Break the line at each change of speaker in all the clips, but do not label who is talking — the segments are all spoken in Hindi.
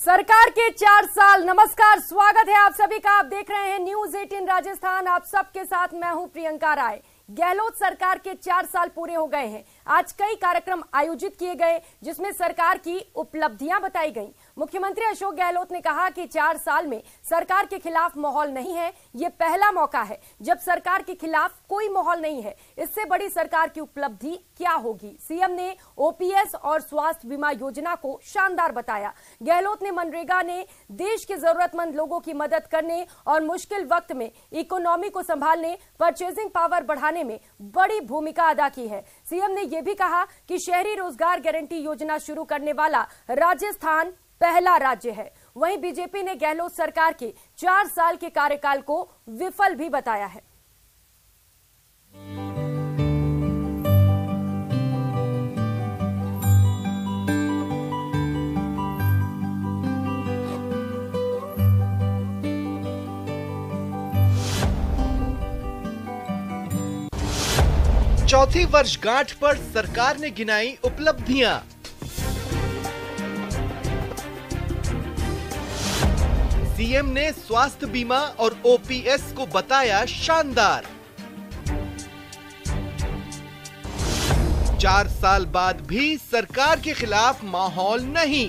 सरकार के 4 साल। नमस्कार, स्वागत है आप सभी का। आप देख रहे हैं न्यूज 18 राजस्थान। आप सबके साथ मैं हूं प्रियंका राय। गहलोत सरकार के 4 साल पूरे हो गए हैं। आज कई कार्यक्रम आयोजित किए गए जिसमें सरकार की उपलब्धियां बताई गई। मुख्यमंत्री अशोक गहलोत ने कहा कि 4 साल में सरकार के खिलाफ माहौल नहीं है। ये पहला मौका है जब सरकार के खिलाफ कोई माहौल नहीं है। इससे बड़ी सरकार की उपलब्धि क्या होगी। सीएम ने ओपीएस और स्वास्थ्य बीमा योजना को शानदार बताया। गहलोत ने मनरेगा ने देश के जरूरतमंद लोगों की मदद करने और मुश्किल वक्त में इकोनॉमी को संभालने, परचेजिंग पावर बढ़ाने में बड़ी भूमिका अदा की है। सीएम ने यह भी कहा कि शहरी रोजगार गारंटी योजना शुरू करने वाला राजस्थान पहला राज्य है। वहीं बीजेपी ने गहलोत सरकार के 4 साल के कार्यकाल को विफल भी बताया है।
चौथी वर्षगांठ पर सरकार ने गिनाई उपलब्धियां। सीएम ने स्वास्थ्य बीमा और ओपीएस को बताया शानदार। 4 साल बाद भी सरकार के खिलाफ माहौल नहीं।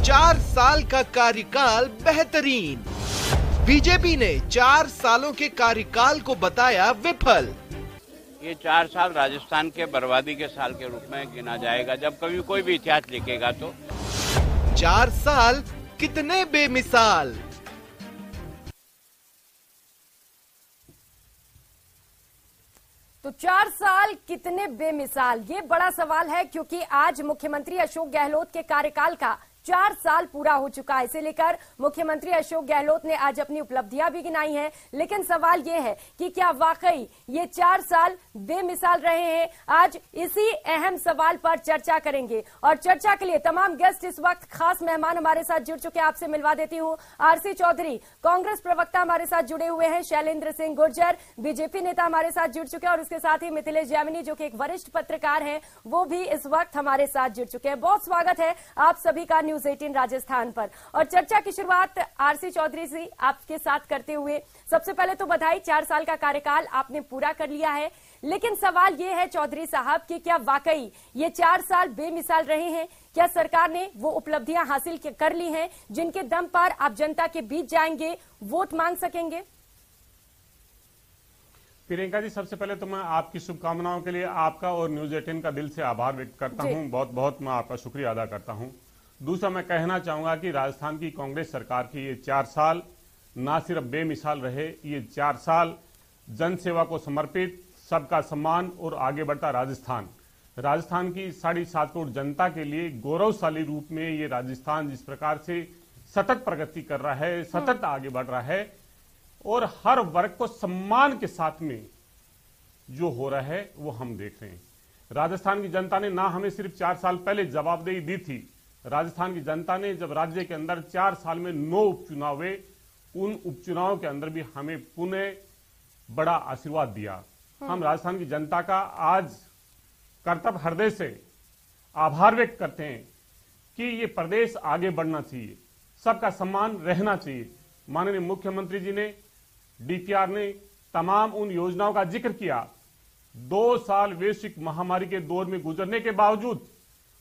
4 साल का कार्यकाल बेहतरीन। बीजेपी ने 4 सालों के कार्यकाल को बताया विफल।
ये 4 साल राजस्थान के बर्बादी के साल के रूप में गिना जाएगा जब कभी कोई भी इतिहास लिखेगा तो।
4 साल कितने बेमिसाल।
तो 4 साल कितने बेमिसाल, ये बड़ा सवाल है क्योंकि आज मुख्यमंत्री अशोक गहलोत के कार्यकाल का 4 साल पूरा हो चुका है। इसे लेकर मुख्यमंत्री अशोक गहलोत ने आज अपनी उपलब्धियां भी गिनाई हैं। लेकिन सवाल यह है कि क्या वाकई ये 4 साल बेमिसाल रहे हैं। आज इसी अहम सवाल पर चर्चा करेंगे और चर्चा के लिए तमाम गेस्ट इस वक्त खास मेहमान हमारे साथ जुड़ चुके हैं। आपसे मिलवा देती हूं आरसी चौधरी, कांग्रेस प्रवक्ता हमारे साथ जुड़े हुए हैं। शैलेंद्र सिंह गुर्जर, बीजेपी नेता हमारे साथ जुड़ चुके हैं और उसके साथ ही मिथिलेश जैमिनी जो कि एक वरिष्ठ पत्रकार हैं, वो भी इस वक्त हमारे साथ जुड़ चुके हैं। बहुत स्वागत है आप सभी का न्यूज 18 राजस्थान पर। और चर्चा की शुरुआत आरसी चौधरी से आपके साथ करते हुए, सबसे पहले तो बधाई, 4 साल का कार्यकाल आपने पूरा कर लिया है। लेकिन सवाल यह है चौधरी साहब कि क्या वाकई ये 4 साल बेमिसाल रहे हैं। क्या सरकार ने वो उपलब्धियां हासिल कर ली हैं जिनके दम पर आप जनता के बीच जाएंगे, वोट मांग सकेंगे।
प्रियंका जी, सबसे पहले तो मैं आपकी शुभकामनाओं के लिए आपका और न्यूज 18 का दिल से आभार व्यक्त करता हूं। बहुत बहुत मैं आपका शुक्रिया अदा करता हूं। दूसरा, मैं कहना चाहूंगा कि राजस्थान की कांग्रेस सरकार की ये 4 साल ना सिर्फ बेमिसाल रहे, ये 4 साल जनसेवा को समर्पित, सबका सम्मान और आगे बढ़ता राजस्थान की 7.5 करोड़ जनता के लिए गौरवशाली रूप में ये राजस्थान जिस प्रकार से सतत प्रगति कर रहा है, सतत आगे बढ़ रहा है और हर वर्ग को सम्मान के साथ में जो हो रहा है वो हम देख रहे हैं। राजस्थान की जनता ने ना हमें सिर्फ 4 साल पहले जवाबदेही दी थी, राजस्थान की जनता ने जब राज्य के अंदर 4 साल में 9 उपचुनाव हुए, उन उपचुनावों के अंदर भी हमें पुनः बड़ा आशीर्वाद दिया। हम राजस्थान की जनता का आज कर्तव्य हृदय से आभार व्यक्त करते हैं कि ये प्रदेश आगे बढ़ना चाहिए, सबका सम्मान रहना चाहिए। माननीय मुख्यमंत्री जी ने, डीपीआर ने तमाम उन योजनाओं का जिक्र किया। 2 साल वैश्विक महामारी के दौर में गुजरने के बावजूद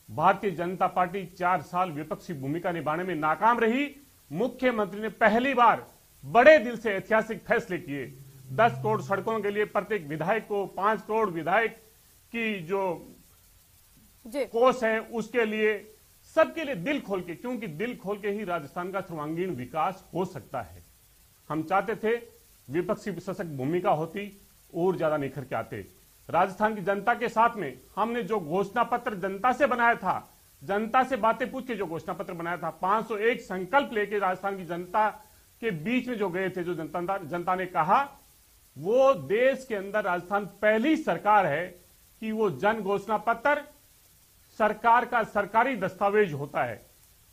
भारतीय जनता पार्टी 4 साल विपक्षी भूमिका निभाने में नाकाम रही। मुख्यमंत्री ने पहली बार बड़े दिल से ऐतिहासिक फैसले किए। 10 करोड़ सड़कों के लिए प्रत्येक विधायक को 5 करोड़ विधायक की जो कोष है उसके लिए, सबके लिए दिल खोल के, क्योंकि दिल खोल के ही राजस्थान का सर्वांगीण विकास हो सकता है। हम चाहते थे विपक्षी सशक्त भूमिका होती और ज्यादा निखर के आते। राजस्थान की जनता के साथ में हमने जो घोषणा पत्र जनता से बनाया था, जनता से बातें पूछ के जो घोषणा पत्र बनाया था, 501 संकल्प लेके राजस्थान की जनता के बीच में जो गए थे, जो जनता ने कहा, वो देश के अंदर राजस्थान पहली सरकार है कि वो जन घोषणा पत्र सरकार का सरकारी दस्तावेज होता है।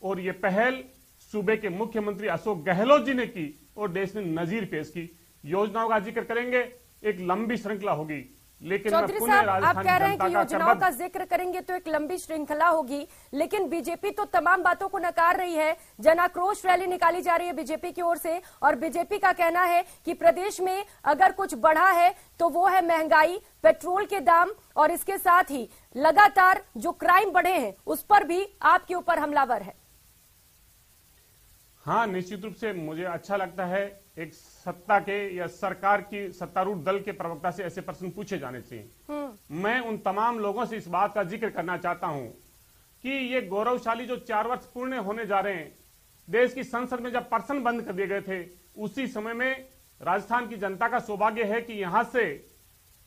और ये पहल सूबे के मुख्यमंत्री अशोक गहलोत जी ने की और देश ने नजीर पेश की। योजनाओं का जिक्र करेंगे, एक लंबी श्रृंखला होगी। लेकिन
चौधरी साहब, आप कह रहे हैं कि योजनाओं का जिक्र करेंगे तो एक लंबी श्रृंखला होगी, लेकिन बीजेपी तो तमाम बातों को नकार रही है। जन आक्रोश रैली निकाली जा रही है बीजेपी की ओर से, और बीजेपी का कहना है कि प्रदेश में अगर कुछ बढ़ा है तो वो है महंगाई, पेट्रोल के दाम, और इसके साथ ही लगातार जो क्राइम बढ़े हैं उस पर भी आपके ऊपर हमलावर है।
हाँ, निश्चित रूप से मुझे अच्छा लगता है एक सत्ता के या सरकार की सत्तारूढ़ दल के प्रवक्ता से ऐसे प्रश्न पूछे जाने चाहिए। मैं उन तमाम लोगों से इस बात का जिक्र करना चाहता हूं कि ये गौरवशाली जो 4 वर्ष पूर्ण होने जा रहे हैं, देश की संसद में जब पर्सन बंद कर दिए गए थे, उसी समय में राजस्थान की जनता का सौभाग्य है कि यहां से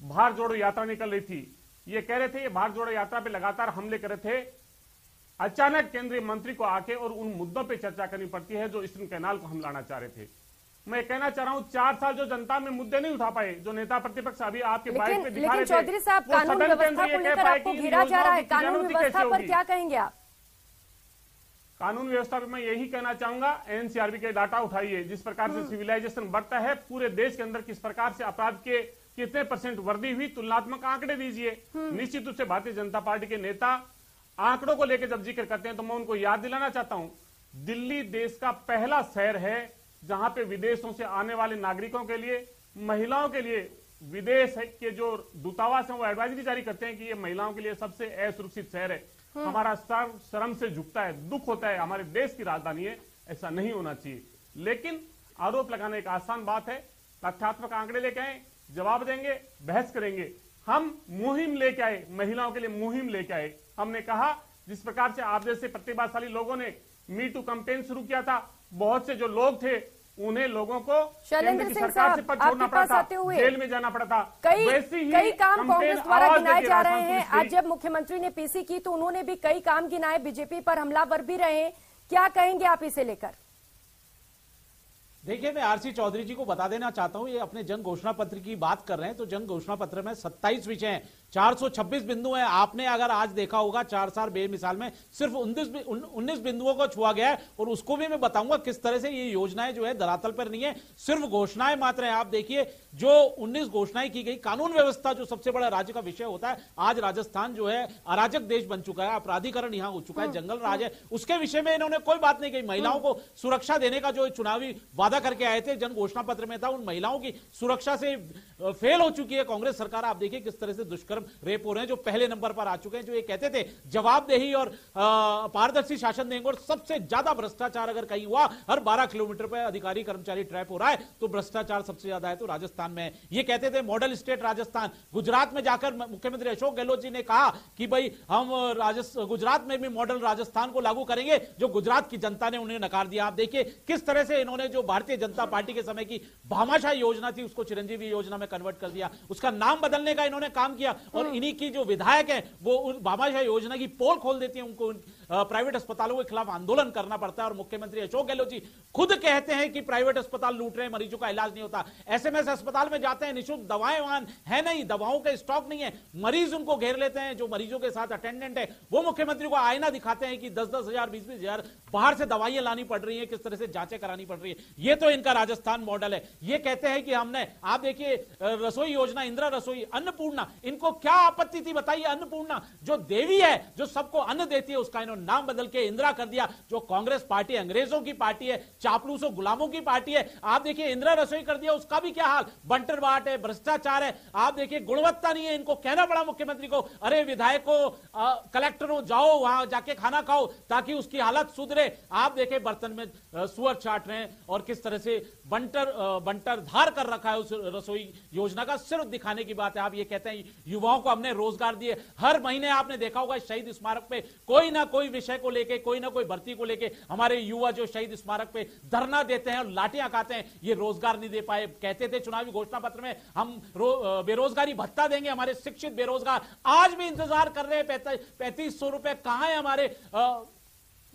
भारत जोड़ो यात्रा निकल रही थी। ये कह रहे थे, ये भारत जोड़ो यात्रा पे लगातार हमले कर रहे थे। अचानक केंद्रीय मंत्री को आके और उन मुद्दों पे चर्चा करनी पड़ती है जो ईस्टर्न कैनाल को हम लाना चाह रहे थे। मैं कहना चाह रहा हूं 4 साल जो जनता में मुद्दे नहीं उठा पाए, जो नेता प्रतिपक्ष अभी आपके बाइट पे दिखा रहे थे,
चौधरी साहब, कानून व्यवस्था को लेकर आपको घेरा जा रहा है, कानून व्यवस्था पर क्या कहेंगे आप?
कानून व्यवस्था पर मैं यही कहना चाहूंगा, एनसीआरबी के डाटा उठाइए। जिस प्रकार से सिविलाइजेशन बढ़ता है पूरे देश के अंदर, किस प्रकार से अपराध के कितने % वृद्धि हुई, तुलनात्मक आंकड़े दीजिए। निश्चित रूप से भारतीय जनता पार्टी के नेता आंकड़ों को लेकर जब जिक्र करते हैं तो मैं उनको याद दिलाना चाहता हूं, दिल्ली देश का पहला शहर है जहां पे विदेशों से आने वाले नागरिकों के लिए, महिलाओं के लिए, विदेश के जो दूतावास है वो एडवाइजरी जारी करते हैं कि ये महिलाओं के लिए सबसे असुरक्षित शहर है। हमारा सर शर्म से झुकता है, दुख होता है, हमारे देश की राजधानी है, ऐसा नहीं होना चाहिए। लेकिन आरोप लगाना एक आसान बात है, तथ्यात्मक आंकड़े लेके आए, जवाब देंगे, बहस करेंगे। हम मुहिम लेके आए, महिलाओं के लिए मुहिम लेके आए। हमने कहा जिस प्रकार से आप जैसे प्रतिभाशाली लोगों ने मी टू कैंपेन शुरू किया था, बहुत से जो लोग थे उन्हें लोगों को केंद्र की सरकार से पद छोड़ना पड़ा था, जेल में जाना पड़ा था।
कई काम कांग्रेस द्वारा गिनाए जा रहे हैं। आज जब मुख्यमंत्री ने पीसी की तो उन्होंने भी कई काम गिनाए, बीजेपी पर हमलावर भी रहे। क्या कहेंगे आप इसे लेकर?
देखिए, मैं आरसी चौधरी जी को बता देना चाहता हूं, ये अपने जन घोषणा पत्र की बात कर रहे हैं तो जन घोषणा पत्र में 27 विषय हैं, 426 बिंदु हैं। आपने अगर आज देखा होगा 4 साल बेमिसाल में सिर्फ 19 बिंदुओं को छुआ गया है, और उसको भी मैं बताऊंगा किस तरह से ये योजनाएं जो है धरातल पर नहीं है, सिर्फ घोषणाएं मात्र हैं। आप देखिए जो 19 घोषणाएं की गई, कानून व्यवस्था जो सबसे बड़ा राज्य का विषय होता है, आज राजस्थान जो है अराजक देश बन चुका है, अपराधीकरण यहां हो चुका है, जंगल राज है, उसके विषय में इन्होंने कोई बात नहीं कही। महिलाओं को सुरक्षा देने का जो चुनावी वादा करके आए थे, जन घोषणा पत्र में था, उन महिलाओं की सुरक्षा से फेल हो चुकी है कांग्रेस सरकार। आप देखिए किस तरह से दुष्कर्म, रेप हो रहे हैं, जो पहले नंबर पर आ चुके हैं। जो ये कहते थे जवाबदेही और पारदर्शी शासन देंगे, और सबसे ज्यादा भ्रष्टाचार अगर कहीं हुआ, हर 12 किलोमीटर पर अधिकारी कर्मचारी ट्रैप हो रहा है, तो भ्रष्टाचार सबसे ज्यादा है तो राजस्थान में। ये कहते थे मॉडल स्टेट राजस्थान। गुजरात में जाकर मुख्यमंत्री अशोक गहलोत जी ने कहा कि भाई हम गुजरात में भी मॉडल राजस्थान को लागू करेंगे, जो गुजरात की जनता ने उन्हें नकार दिया। आप देखिए किस तरह से इन्होंने जो भारतीय जनता पार्टी के समय की भामाशाह योजना थी उसको चिरंजीवी योजना में कन्वर्ट कर दिया, उसका नाम बदलने का इन्होंने काम किया, और इन्हीं की जो विधायक है वो उन भामाशाह योजना की पोल खोल देती है। उनको प्राइवेट अस्पतालों के खिलाफ आंदोलन करना पड़ता है, और मुख्यमंत्री अशोक गहलोत जी खुद कहते हैं कि प्राइवेट अस्पताल लूट रहे हैं, मरीजों का इलाज नहीं होता। एसएमएस अस्पताल में जाते हैं, निःशुल्क दवाएं वहां है नहीं, दवाओं का स्टॉक नहीं है, मरीज उनको घेर लेते हैं। जो मरीजों के साथ अटेंडेंट है वो मुख्यमंत्री को आईना दिखाते हैं कि 10-10 हजार 20-20 हजार बाहर से दवाइयां लानी पड़ रही है, किस तरह से जांचें करानी पड़ रही है। ये तो इनका राजस्थान मॉडल है। ये कहते हैं कि हमने, आप देखिए रसोई योजना, इंदिरा रसोई, अन्नपूर्णा, इनको क्या आपत्ति थी बताइए? अन्नपूर्णा जो देवी है, जो सबको अन्न देती है, उसका इन्होंने नाम बदल के इंदिरा कर दिया। जो कांग्रेस पार्टी अंग्रेजों की पार्टी है, चापलूसों गुलामों की पार्टी है, आप देखिए इंदिरा रसोई कर दिया, उसका भी क्या हाल, बंटर बाट है, भ्रष्टाचार है। आप देखिए गुणवत्ता नहीं है, इनको कहना पड़ा मुख्यमंत्री को, अरे विधायकों, कलेक्टरों, जाओ वहां जाके खाना खाओ ताकि उसकी हालत सुधरे। आप देखिए बर्तन में सुअर चाट रहे हैं, और किस तरह से बंटर धार कर रखा है उस रसोई योजना का, सिर्फ दिखाने की बात है। आप ये कहते हैं युवाओं को हमने रोजगार दिए। हर महीने आपने देखा होगा शहीद स्मारक पे कोई ना कोई विषय को लेके, कोई ना कोई भर्ती को लेके हमारे युवा जो शहीद स्मारक पे धरना देते हैं और लाठियां खाते हैं, ये रोजगार नहीं दे पाए। कहते थे चुनावी घोषणा पत्र में हम बेरोजगारी भत्ता देंगे, हमारे शिक्षित बेरोजगार आज भी इंतजार कर रहे हैं। 3500 रुपए कहां है हमारे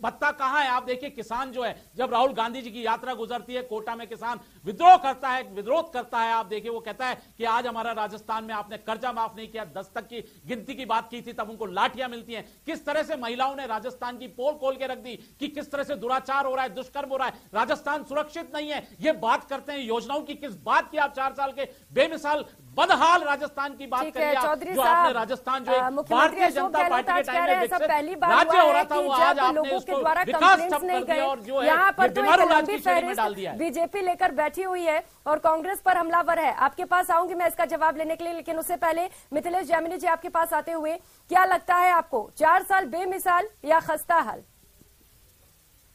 भत्ता कहां है? आप देखिए किसान जो है, जब राहुल गांधी जी की यात्रा गुजरती है, कोटा में किसान विद्रोह करता है, विरोध करता है। आप देखिए वो कहता है कि आज हमारा राजस्थान में आपने कर्जा माफ नहीं किया, 10 तक की गिनती की बात की थी, तब उनको लाठियां मिलती हैं। किस तरह से महिलाओं ने राजस्थान की पोल खोल के रख दी कि किस तरह से दुराचार हो रहा है, दुष्कर्म हो रहा है, राजस्थान सुरक्षित नहीं है। ये बात करते हैं योजनाओं की, किस बात की आप 4 साल के बेमिसाल बदहाल राजस्थान की बात करिए
चौधरी
जो आपने राजस्थान जो है भारतीय जनता पार्टी के टाइम में विकसित राज्य हो रहा था वो आज आपने उसको विकास ठप कर दिया और जो है
यहाँ पर तो
बीमारू राज की श्रेणी में डाल दिया है।
बीजेपी लेकर बैठी हुई है और कांग्रेस पर हमलावर है। आपके पास आऊंगी मैं इसका जवाब लेने के लिए, लेकिन उससे पहले मिथिलेश जामिनी जी आपके पास आते हुए क्या लगता है आपको, 4 साल बेमिसाल या खस्ता हाल?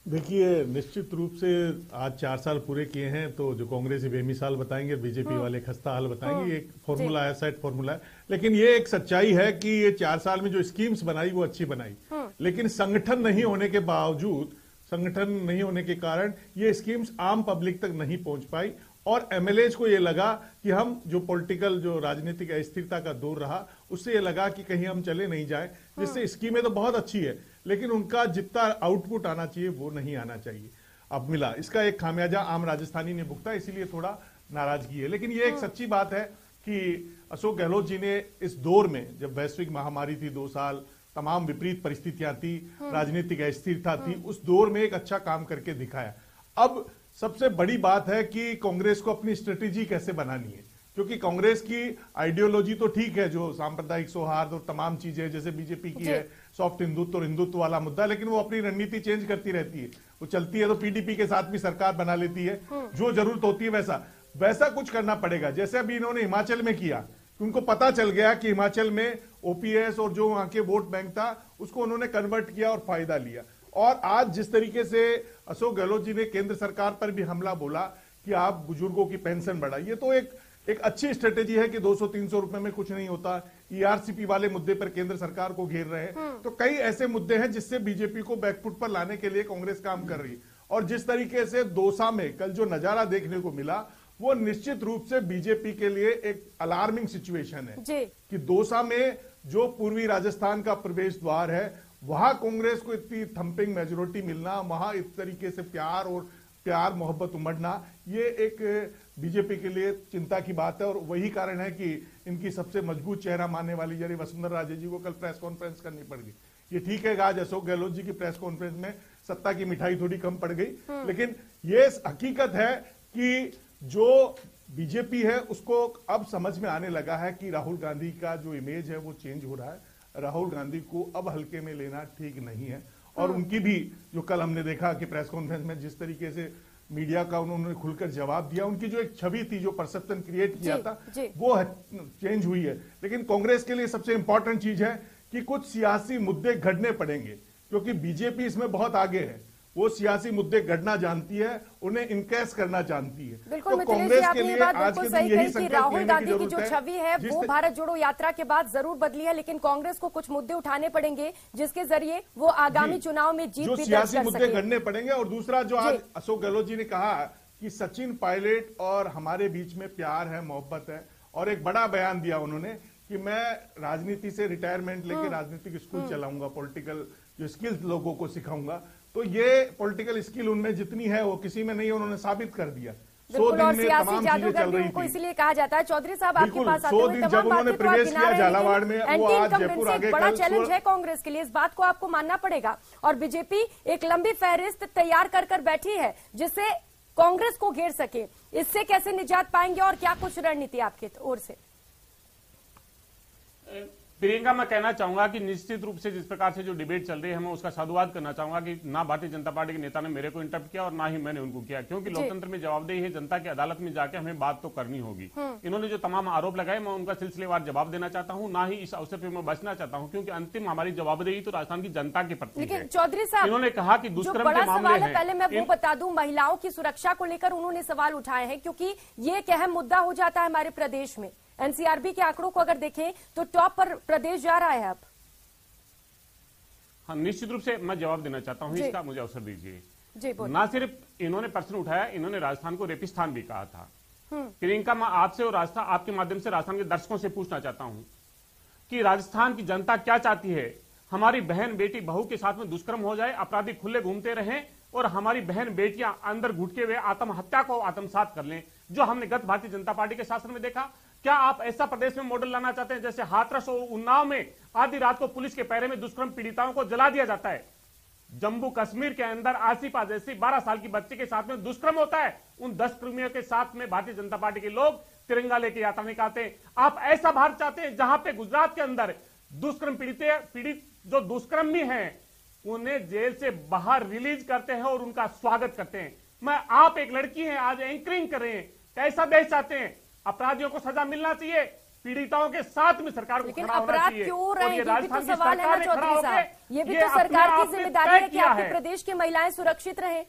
देखिए, निश्चित रूप से आज 4 साल पूरे किए हैं तो जो कांग्रेस बेमिसाल बताएंगे, बीजेपी वाले खस्ता हाल बताएंगे। एक फॉर्मूला है, सेट फॉर्मूला है। लेकिन ये एक सच्चाई है कि ये 4 साल में जो स्कीम्स बनाई वो अच्छी बनाई, लेकिन संगठन नहीं होने के बावजूद, संगठन नहीं होने के कारण ये स्कीम्स आम पब्लिक तक नहीं पहुंच पाई और एमएलएज को ये लगा कि हम जो पॉलिटिकल जो राजनीतिक अस्थिरता का दौर रहा उससे ये लगा कि कहीं हम चले नहीं जाए, जिससे स्कीमें तो बहुत अच्छी है लेकिन उनका जितना आउटपुट आना चाहिए वो नहीं आना चाहिए। अब मिला, इसका एक खामियाजा आम राजस्थानी ने भुगता, इसीलिए थोड़ा नाराजगी है। लेकिन ये एक सच्ची बात है कि अशोक गहलोत जी ने इस दौर में, जब वैश्विक महामारी थी 2 साल, तमाम विपरीत परिस्थितियां थी, राजनीतिक अस्थिरता थी, उस दौर में एक अच्छा काम करके दिखाया। अब सबसे बड़ी बात है कि कांग्रेस को अपनी स्ट्रेटेजी कैसे बनानी है, क्योंकि कांग्रेस की आइडियोलॉजी तो ठीक है, जो सांप्रदायिक सौहार्द और तमाम चीजें जैसे बीजेपी की है, सॉफ्ट हिंदुत्व और हिंदुत्व वाला मुद्दा, लेकिन वो अपनी रणनीति चेंज करती रहती है। वो चलती है तो पीडीपी के साथ भी सरकार बना लेती है, जो जरूरत होती है वैसा कुछ करना पड़ेगा। जैसे अभी इन्होंने हिमाचल में किया, उनको पता चल गया कि हिमाचल में ओपीएस और जो वहां के वोट बैंक था उसको उन्होंने कन्वर्ट किया और फायदा लिया। और आज जिस तरीके से अशोक गहलोत जी ने केंद्र सरकार पर भी हमला बोला कि आप बुजुर्गों की पेंशन बढ़ाइए, तो एक अच्छी स्ट्रेटेजी है कि 200-300 रुपए में कुछ नहीं होता। ईआरसीपी वाले मुद्दे पर केंद्र सरकार को घेर रहे हैं, तो कई ऐसे मुद्दे हैं जिससे बीजेपी को बैकफुट पर लाने के लिए कांग्रेस काम कर रही है। और जिस तरीके से दौसा में कल जो नजारा देखने को मिला वो निश्चित रूप से बीजेपी के लिए एक अलार्मिंग सिचुएशन है कि दौसा में जो पूर्वी राजस्थान का प्रवेश द्वार है वहां कांग्रेस को इतनी थंपिंग मेजोरिटी मिलना, वहां इस तरीके से प्यार मोहब्बत उमड़ना, ये एक बीजेपी के लिए चिंता की बात है। और वही कारण है कि इनकी सबसे मजबूत चेहरा मानने वाली यानी वसुंधरा राजे जी को कल प्रेस कॉन्फ्रेंस करनी पड़ गई। ये ठीक है, आज अशोक गहलोत जी की प्रेस कॉन्फ्रेंस में सत्ता की मिठाई थोड़ी कम पड़ गई, लेकिन ये हकीकत है कि जो बीजेपी है उसको अब समझ में आने लगा है कि राहुल गांधी का जो इमेज है वो चेंज हो रहा है। राहुल गांधी को अब हल्के में लेना ठीक नहीं है। और उनकी भी जो कल हमने देखा कि प्रेस कॉन्फ्रेंस में जिस तरीके से मीडिया का उन्होंने खुलकर जवाब दिया, उनकी जो एक छवि थी, जो परसेप्शन क्रिएट किया था वो चेंज हुई है। लेकिन कांग्रेस के लिए सबसे इंपॉर्टेंट चीज है कि कुछ सियासी मुद्दे घड़ने पड़ेंगे, क्योंकि बीजेपी इसमें बहुत आगे है। वो सियासी मुद्दे गढ़ना जानती है, उन्हें इनकैश करना जानती है।
बिल्कुल,
तो कांग्रेस के लिए आज के दिन यही संकल्प
राहुल
लेने
गांधी
की
की जो
जरूरत
छवि है वो भारत जोड़ो यात्रा के बाद जरूर बदली है, लेकिन कांग्रेस को कुछ मुद्दे उठाने पड़ेंगे जिसके जरिए वो आगामी चुनाव में जीत भी दर्ज कर सके।
मुद्दे गढ़ने पड़ेंगे। और दूसरा जो आज अशोक गहलोत जी ने कहा कि सचिन पायलट और हमारे बीच में प्यार है, मोहब्बत है, और एक बड़ा बयान दिया उन्होंने कि मैं राजनीति से रिटायरमेंट लेके राजनीतिक स्कूल चलाऊंगा, पॉलिटिकल जो स्किल्स लोगों को सिखाऊंगा। तो ये पॉलिटिकल स्किल उनमें जितनी है वो किसी में नहीं, उन्होंने साबित कर दिया। 100 दिन में तमाम चीजें चल रही थी,
इसलिए कहा जाता है। चौधरी साहब आपके पास आते
100
हुए
दिन जब उन्होंने प्रवेश किया झालावाड़ में, वो आज जयपुर आ गए।
बड़ा चैलेंज है कांग्रेस के लिए, इस बात को आपको मानना पड़ेगा। और बीजेपी एक लंबी फहरिस्त तैयार कर बैठी है जिससे कांग्रेस को घेर सके। इससे कैसे निजात पाएंगे और क्या कुछ रणनीति आपकी ओर से?
प्रियंका, मैं कहना चाहूंगा कि निश्चित रूप से जिस प्रकार से जो डिबेट चल रही है मैं उसका साधुवाद करना चाहूंगा कि ना भारतीय जनता पार्टी के नेता ने मेरे को इंटरप्ट किया और ना ही मैंने उनको किया, क्योंकि लोकतंत्र में जवाबदेही है। जनता की अदालत में जाके हमें बात तो करनी होगी। इन्होंने जो तमाम आरोप लगाए मैं उनका सिलसिलेवार जवाब देना चाहता हूं, ना ही इस अवसर पर मैं बचना चाहता हूं, क्योंकि अंतिम हमारी जवाबदेही तो राजस्थान की जनता के प्रति है।
चौधरी साहब,
इन्होंने कहा कि दुष्कर्म के मामले हैं,
पहले मैं वो बता दूं, महिलाओं की सुरक्षा को लेकर उन्होंने सवाल उठाए हैं, क्योंकि ये एक अहम मुद्दा हो जाता है हमारे प्रदेश में। एनसीआरबी के आंकड़ों को अगर देखें तो टॉप पर प्रदेश जा रहा है अब।
हाँ, निश्चित रूप से मैं जवाब देना चाहता हूं, इसका मुझे अवसर दीजिए।
जी बोलिए।
ना सिर्फ इन्होंने प्रश्न उठाया, इन्होंने राजस्थान को रेपिस्तान भी कहा था। प्रियंका, मैं आपसे और राजस्थान आपके माध्यम से राजस्थान के दर्शकों से पूछना चाहता हूं कि राजस्थान की जनता क्या चाहती है? हमारी बहन बेटी बहू के साथ में दुष्कर्म हो जाए, अपराधी खुले घूमते रहें और हमारी बहन बेटियां अंदर घुटके हुए आत्महत्या को आत्मसात कर लें, जो हमने गत भारतीय जनता पार्टी के शासन में देखा। क्या आप ऐसा प्रदेश में मॉडल लाना चाहते हैं जैसे हाथरस और उन्नाव में आधी रात को पुलिस के पैरे में दुष्कर्म पीड़िताओं को जला दिया जाता है? जम्मू कश्मीर के अंदर आसिफा जैसी 12 साल की बच्ची के साथ में दुष्कर्म होता है, उन 10 कर्मियों के साथ में भारतीय जनता पार्टी के लोग तिरंगा लेके यात्रा निकालते हैं। आप ऐसा भारत चाहते हैं जहां पे गुजरात के अंदर दुष्कर्म पीड़ित जो दुष्कर्मी हैं उन्हें जेल से बाहर रिलीज करते हैं और उनका स्वागत करते हैं। आप एक लड़की हैं, आज एंकरिंग कर रहे हैं, कैसा देश चाहते हैं? अपराधियों को सजा मिलना चाहिए, पीड़िताओं के साथ में सरकार को खड़ा होना चाहिए।
लेकिन क्यों रहे, ये भी तो सवाल है ना चौधरी साहब, ये भी
ये
तो सरकार
अपने
की
आप में
जिम्मेदारी
तय
है कि
किया
आपके
है।
प्रदेश की महिलाएं सुरक्षित रहें।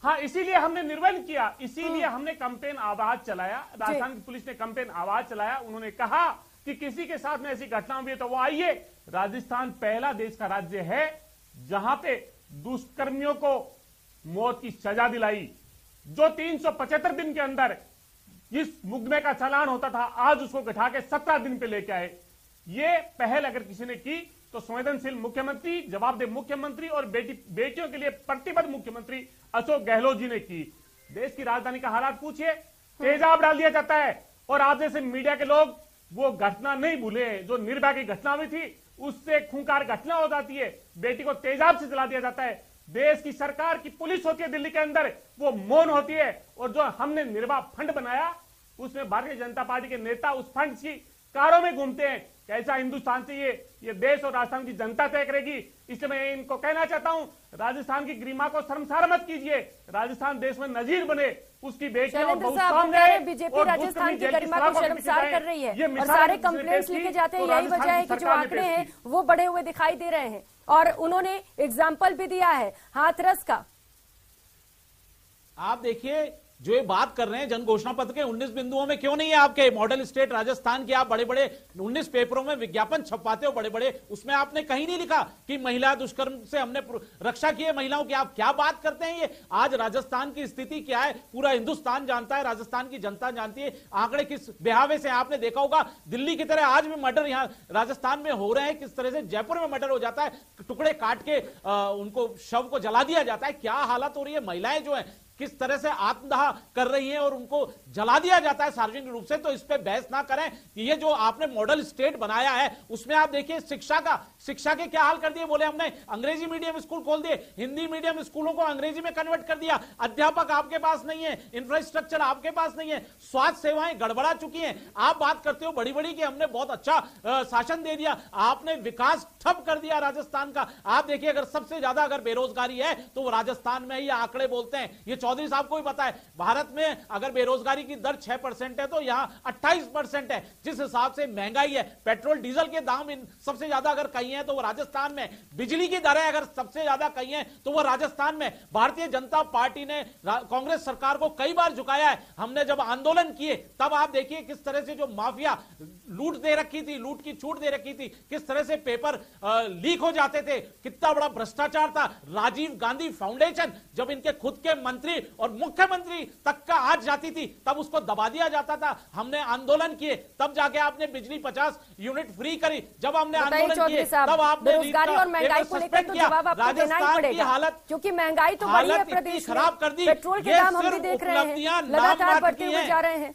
हाँ, इसीलिए हमने निर्णय किया, इसीलिए हमने कैंपेन आवाज चलाया, राजस्थान की पुलिस ने कैंपेन आवाज चलाया। उन्होंने कहा कि किसी के साथ में ऐसी घटना हुई है तो वो आइए। राजस्थान पहला देश का राज्य है जहां पे दुष्कर्मियों को मौत की सजा दिलाई। जो 375 दिन के अंदर इस मुकदमे का चालान होता था, आज उसको घटा के 17 दिन पे लेके आए। ये पहल अगर किसी ने की तो संवेदनशील मुख्यमंत्री, जवाबदेह मुख्यमंत्री और बेटियों के लिए प्रतिबद्ध मुख्यमंत्री अशोक गहलोत जी ने की। देश की राजधानी का हालात पूछिए, तेजाब डाल दिया जाता है और आप जैसे मीडिया के लोग वो घटना नहीं भूले जो निर्भया की घटना हुई थी, उससे खूंखार घटना हो जाती है, बेटी को तेजाब से जला दिया जाता है। देश की सरकार की पुलिस होती है दिल्ली के अंदर, वो मौन होती है। और जो हमने निर्भया फंड बनाया उसमें भारतीय जनता पार्टी के नेता उस फंड की कारों में घूमते हैं। कैसा हिंदुस्तान चाहिए, ये देश और राजस्थान की जनता तय करेगी। इसलिए मैं इनको कहना चाहता हूं, राजस्थान की गरिमा को शर्मसार मत कीजिए। राजस्थान देश में नजीर बने, उसकी बेटियां
शैलेंद्र साहब, बीजेपी राजस्थान की गरिमा को शर्मसार कर रही है और सारे कंप्लेंट्स लिखे जाते हैं। यही वजह है कि जो आंकड़े हैं वो बढ़े हुए दिखाई दे रहे हैं। और उन्होंने एग्जाम्पल भी दिया है हाथरस का।
आप देखिए जो ये बात कर रहे हैं जन घोषणा पत्र के 19 बिंदुओं में क्यों नहीं है आपके मॉडल स्टेट राजस्थान के? आप बड़े बड़े 19 पेपरों में विज्ञापन छपवाते हो बड़े बड़े, उसमें आपने कहीं नहीं लिखा कि महिला दुष्कर्म से हमने रक्षा की है महिलाओं की। आप क्या बात करते हैं? ये आज राजस्थान की स्थिति क्या है पूरा हिंदुस्तान जानता है, राजस्थान की जनता जानती है। आंकड़े किस बेहावे से, आपने देखा होगा दिल्ली की तरह आज भी मर्डर यहां राजस्थान में हो रहे हैं। किस तरह से जयपुर में मर्डर हो जाता है, टुकड़े काट के उनको शव को जला दिया जाता है। क्या हालत हो रही है, महिलाएं जो है किस तरह से आत्मदाह कर रही हैं और उनको जला दिया जाता है सार्वजनिक रूप से। तो इस पे बहस ना करें कि ये जो आपने मॉडल स्टेट बनाया है उसमें आप देखिए शिक्षा के क्या हाल कर दिए। बोले हमने अंग्रेजी मीडियम स्कूल खोल दिए, हिंदी मीडियम स्कूलों को अंग्रेजी में कन्वर्ट कर दिया। अध्यापक आपके पास नहीं है, इंफ्रास्ट्रक्चर आपके पास नहीं है, स्वास्थ्य सेवाएं गड़बड़ा चुकी हैं। आप बात करते हो बड़ी बड़ी कि हमने बहुत अच्छा शासन दे दिया, आपने विकास ठप कर दिया राजस्थान का। आप देखिए अगर सबसे ज्यादा अगर बेरोजगारी है तो वो राजस्थान में ही आंकड़े बोलते हैं। ये चौधरी साहब को भी पता है, भारत में अगर बेरोजगारी की दर 6% है तो यहां 28% है। जिस हिसाब से महंगाई है, पेट्रोल डीजल के दाम सबसे ज्यादा अगर कहीं है तो वो राजस्थान में, बिजली की दरें अगर सबसे ज्यादा कहीं है तो वो राजस्थान में। भारतीय जनता पार्टी ने कांग्रेस सरकार को कई बार झुकाया है। हमने जब आंदोलन किए तब आप देखिए किस तरह से जो माफिया लूट दे रखी थी, लूट की छूट दे रखी थी, किस तरह से पेपर लीक हो जाते थे, कितना बड़ा भ्रष्टाचार था। राजीव गांधी फाउंडेशन जब इनके खुद के मंत्री और मुख्यमंत्री तक का आज जाती थी तब उसको दबा दिया जाता था। हमने आंदोलन किए तब जाके आपने बिजली 50 यूनिट फ्री करी। जब हमने आंदोलन किए तब आपने
बेरोजगारी और महंगाई को लेकर तो जवाब आपको देना ही पड़ेगा,
हालत
क्योंकि महंगाई तो बढ़ी है प्रदेश में,
खराब कर दी।
पेट्रोल के दाम हम भी देख रहे हैं लगातार बढ़ते हुए जा रहे हैं।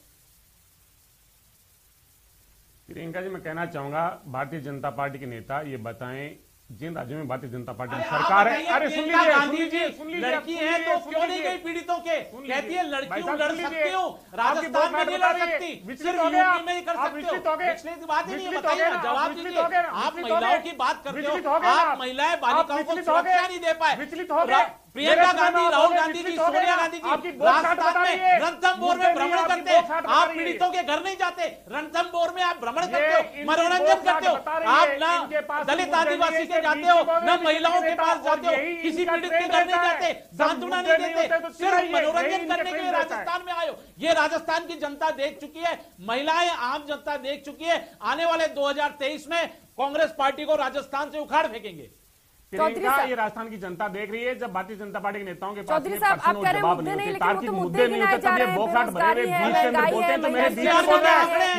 प्रियंका जी, मैं कहना चाहूंगा भारतीय जनता पार्टी के नेता ये बताएं जिन राज्यों में भारतीय जनता पार्टी की सरकार है। अरे सुन लीजिए,
गांधी जी लड़की है तो क्यों नहीं गई पीड़ितों के? कहती है लड़कियों लड़ सकती हो, राजस्थान में नहीं लड़ सकती, सिर्फ यूपी में ही कर सकते हो। पिछले की बात ही नहीं है, बताइए ना, जवाब दीजिए। आप महिलाओं की बात करते हो, आप महिलाएं बालिकाओं को सुरक्षा नहीं दे पाए। प्रियंका गांधी, राहुल गांधी जी, सोनिया गांधी जी राजस्थान में रणथंभौर में भ्रमण करते हैं, आप पीड़ितों के घर नहीं जाते, रणथंभौर में आप भ्रमण करते हो, मनोरंजन करते हो। आप ना दलित आदिवासी के जाते हो, न महिलाओं के पास जाते हो, किसी पीड़ित के घर नहीं जाते, सांत्वना नहीं देते, सिर्फ मनोरंजन करने के लिए राजस्थान में आए हो। ये राजस्थान की जनता देख चुकी है, महिलाएं आम जनता देख चुकी है। आने वाले 2023 में कांग्रेस पार्टी को राजस्थान से उखाड़ फेंकेंगे।
प्रियंका, ये राजस्थान की जनता देख रही है। जब भारतीय जनता पार्टी के नेताओं के पास
चौधरी साहब आप कह रहे हैं मुद्दे नहीं, लेकिन वो तो मुद्दे गिनाए जा रहे हैं, बेरोजगारी है, महंगाई है,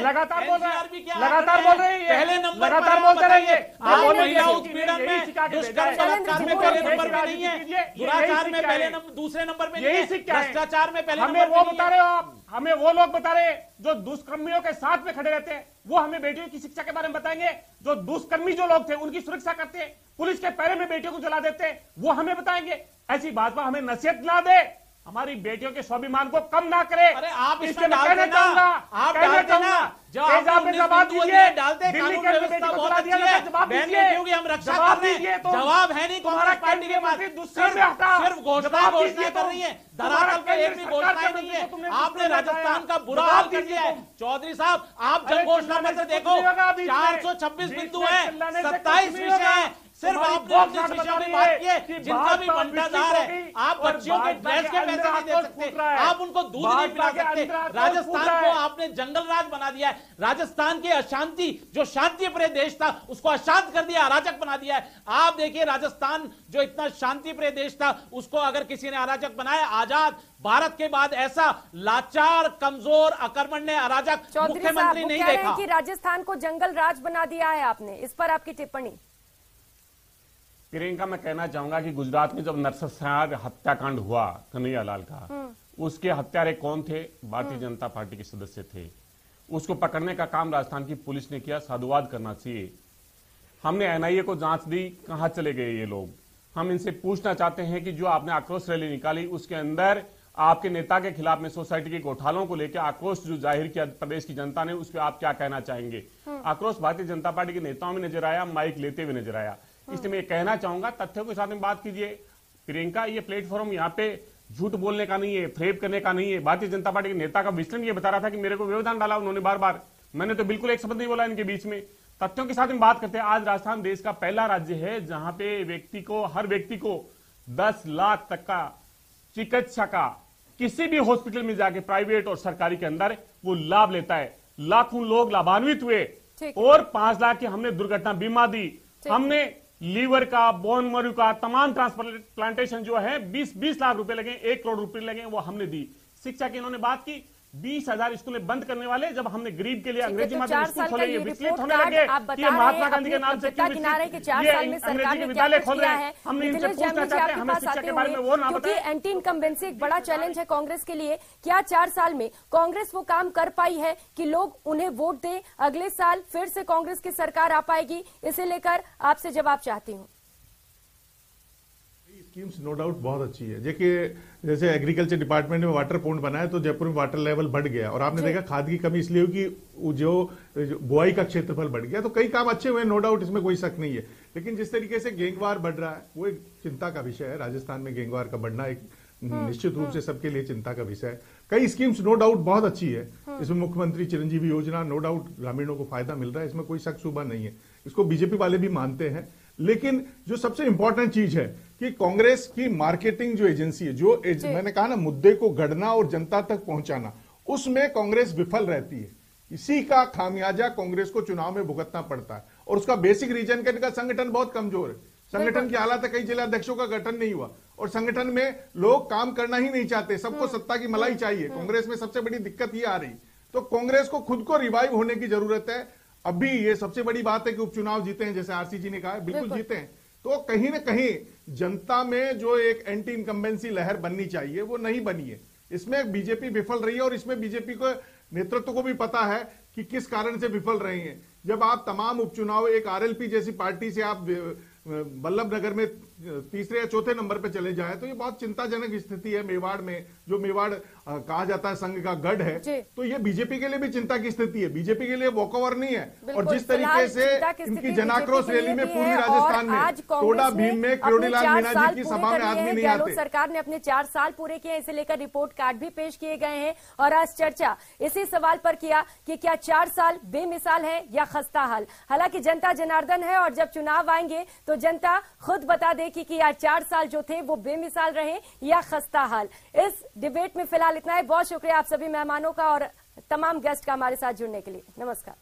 लगातार बोल रहे हैं,
पहले नंबर
लगातार बोलते रहिए।
आप महिला उत्पीड़न में, दुष्कर्म बलात्कार में पहले नंबर पे नहीं है, दुराचार में पहले दूसरे नंबर पे नहीं है, भ्रष्टाचार में पहले
हमें वो बता रहे हो आप, हमें वो लोग बता रहे जो दुष्कर्मियों के साथ में खड़े रहते हैं वो हमें बेटियों की शिक्षा के बारे में बताएंगे। जो दुष्कर्मी जो लोग थे उनकी सुरक्षा करते हैं, पुलिस के पैरे में बेटियों को जला देते हैं, वो हमें बताएंगे। ऐसी बात पर हमें नसीहत ना दे, हमारी बेटियों के स्वाभिमान को कम ना करे।
अरे आप
इसमें कहना चाहूंगा,
आप डालते ना, जब आपने जवाब दीजिए, डालते कानून व्यवस्था बहुत अच्छी है, बहन बेटियों की हम रक्षा कर रहे हैं, जवाब है नहीं कांग्रेस पार्टी के पास, सिर्फ घोषणा कर रही है, धरातल पे एक भी घोषणा नहीं है। आपने राजस्थान का बुरा हाल कर दिया है। चौधरी साहब, आप जन घोषणा पत्र देखो, 426 बिंदु है, 27 विषय है, सिर्फ आपने उन विषयों की बात की है जिनका भी बंटाधार है। आप बच्चियों के ड्रेस के पैसे नहीं दे सकते, आप उनको दूध नहीं पिला सकते। राजस्थान को आपने जंगल राज बना दिया है। राजस्थान की अशांति, जो शांति प्रिय देश था, उसको अशांत कर दिया, अराजक बना दिया है। आप देखिए, राजस्थान जो इतना शांति प्रिय देश था, उसको अगर किसी ने अराजक बनाया, आजाद भारत के बाद ऐसा लाचार, कमजोर, अकर्मण्य, अराजक मुख्यमंत्री नहीं देखा।
कि राजस्थान को जंगल राज बना दिया है आपने, इस पर आपकी टिप्पणी?
प्रियंका, मैं कहना चाहूंगा कि गुजरात में जब नरसंहार हत्याकांड हुआ कन्हैयालाल का, उसके हत्यारे कौन थे? भारतीय जनता पार्टी के सदस्य थे। उसको पकड़ने का काम राजस्थान की पुलिस ने किया, साधुवाद करना चाहिए। हमने एनआईए को जांच दी, कहां चले गए ये लोग? हम इनसे पूछना चाहते हैं कि जो आपने आक्रोश रैली निकाली, उसके अंदर आपके नेता के खिलाफ में सोसाइटी के घोटालों को लेकर आक्रोश जो जाहिर किया प्रदेश की जनता ने, उस पर आप क्या कहना चाहेंगे? आक्रोश भारतीय जनता पार्टी के नेताओं में नजर आया, माइक लेते हुए नजर आया। इसलिए मैं कहना चाहूंगा, तथ्यों के साथ में बात कीजिए। प्रियंका, ये प्लेटफॉर्म यहाँ पे झूठ बोलने का नहीं है, फ्रेब करने का नहीं है। भारतीय जनता पार्टी के नेता का विचलन ये बता रहा था कि मेरे को व्यवधान डाला उन्होंने बार बार, मैंने तो बिल्कुल एक शब्द नहीं बोला इनके बीच में। तथ्यों के साथ में बात करते हैं। आज राजस्थान देश का पहला राज्य है जहां पे हर व्यक्ति को 10 लाख तक का चिकित्सा का किसी भी हॉस्पिटल में जाके, प्राइवेट और सरकारी के अंदर, वो लाभ लेता है। लाखों लोग लाभान्वित हुए और 5 लाख की हमने दुर्घटना बीमा दी। हमने लीवर का, बोन मरू का, तमाम ट्रांसप्लांटेशन जो है 20 लाख रुपए लगे, 1 करोड़ रुपए लगे, वो हमने दी। शिक्षा की इन्होंने बात की, 20,000 स्कूलें बंद करने वाले, जब हमने गरीब के लिए अंग्रेजी माध्यम स्कूल खोले, ये विचलित होने लगे कि महात्मा गांधी के नाम से क्यों अंग्रेजी के विद्यालय खोल रहे हैं। हमने इनसे पूछना चाहते हैं, हमें शिक्षा के बारे में वो ना बताएं।
एंटी इनकम्बेंसी एक बड़ा चैलेंज है कांग्रेस के लिए। क्या 4 साल में कांग्रेस वो काम कर पाई है कि लोग उन्हें वोट दें? अगले साल फिर से कांग्रेस की सरकार आ पाएगी? इसे लेकर आपसे जवाब चाहती हूँ।
स्कीम्स नो डाउट बहुत अच्छी है। देखिए, जैसे एग्रीकल्चर डिपार्टमेंट में वाटर पॉइंट बनाया तो जयपुर में वाटर लेवल बढ़ गया, और आपने देखा खाद की कमी इसलिए हुई कि जो बुआई का क्षेत्रफल बढ़ गया। तो कई काम अच्छे हुए, नो डाउट, इसमें कोई शक नहीं है। लेकिन जिस तरीके से गैंगवार बढ़ रहा है, वो एक चिंता का विषय है। राजस्थान में गैंगवार का बढ़ना एक निश्चित रूप से सबके लिए चिंता का विषय है। कई स्कीम्स नो डाउट बहुत अच्छी है। इसमें मुख्यमंत्री चिरंजीवी योजना, नो डाउट ग्रामीणों को फायदा मिल रहा है, इसमें कोई शक शुबा नहीं है। इसको बीजेपी वाले भी मानते हैं। लेकिन जो सबसे इंपॉर्टेंट चीज है कि कांग्रेस की मार्केटिंग जो एजेंसी है, मैंने कहा ना, मुद्दे को गढ़ना और जनता तक पहुंचाना, उसमें कांग्रेस विफल रहती है। इसी का खामियाजा कांग्रेस को चुनाव में भुगतना पड़ता है। और उसका बेसिक रीजन का इनका संगठन बहुत कमजोर है। संगठन की हालत है, कई जिलाध्यक्षों का गठन नहीं हुआ, और संगठन में लोग काम करना ही नहीं चाहते, सबको सत्ता की मलाई चाहिए। कांग्रेस में सबसे बड़ी दिक्कत ये आ रही। तो कांग्रेस को खुद को रिवाइव होने की जरूरत है। अभी ये सबसे बड़ी बात है कि उपचुनाव जीते हैं, जैसे आरसी जी ने कहा, बिल्कुल जीते हैं। तो कहीं ना कहीं जनता में जो एक एंटी इनकम्बेंसी लहर बननी चाहिए, वो नहीं बनी है। इसमें बीजेपी विफल रही है, और इसमें बीजेपी को नेतृत्व को भी पता है कि किस कारण से विफल रही है। जब आप तमाम उपचुनाव एक आरएलपी जैसी पार्टी से आप बल्लभ नगर में तीसरे या चौथे नंबर पे चले जाए, तो ये बहुत चिंताजनक स्थिति है। मेवाड़ में, जो मेवाड़ कहा जाता है संघ का गढ़ है, तो ये बीजेपी के लिए भी चिंता की स्थिति है। बीजेपी के लिए वॉकओवर नहीं है। और जिस तरीके से इनकी जनाक्रोश रैली में पूर्वी राजस्थान में टोडा भीम में किरोड़ीलाल मीणा जी की सभा में आदमी नहीं आते।
सरकार ने अपने 4 साल पूरे किए, इसे लेकर रिपोर्ट कार्ड भी पेश किए गए हैं। और आज चर्चा इसी सवाल पर किया कि क्या 4 साल बेमिसाल है या खस्ता हाल। हालांकि जनता जनार्दन है, और जब चुनाव आएंगे तो जनता खुद बता दे कि यार 4 साल जो थे वो बेमिसाल रहे या खस्ता हाल। इस डिबेट में फिलहाल इतना ही। बहुत शुक्रिया आप सभी मेहमानों का और तमाम गेस्ट का हमारे साथ जुड़ने के लिए। नमस्कार।